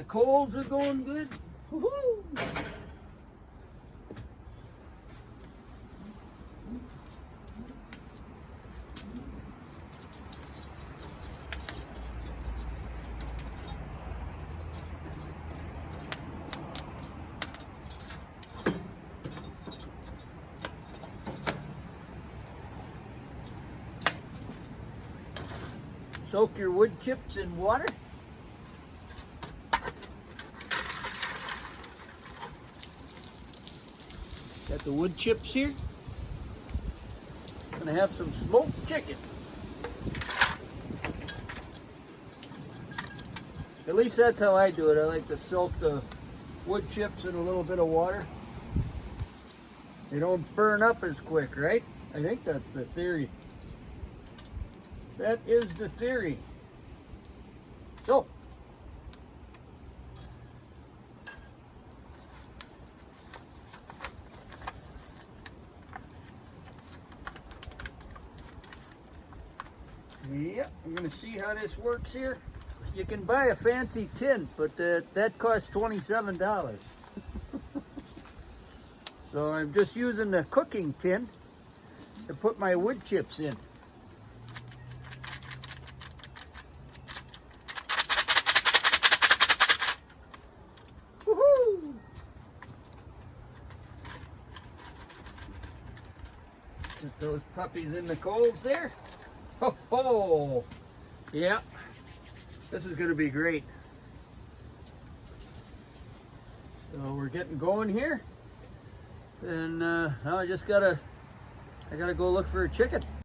coals are going good. Woo-hoo. Soak your wood chips in water. Got the wood chips here. Gonna have some smoked chicken. At least that's how I do it. I like to soak the wood chips in a little bit of water. They don't burn up as quick, right? I think that's the theory. That is the theory. So, yeah, I'm gonna see how this works here. You can buy a fancy tin, but that costs $27. So I'm just using the cooking tin to put my wood chips in. Woohoo! Put those puppies in the coals there. Ho ho! Yeah, this is going to be great. So we're getting going here, and now I gotta go look for a chicken.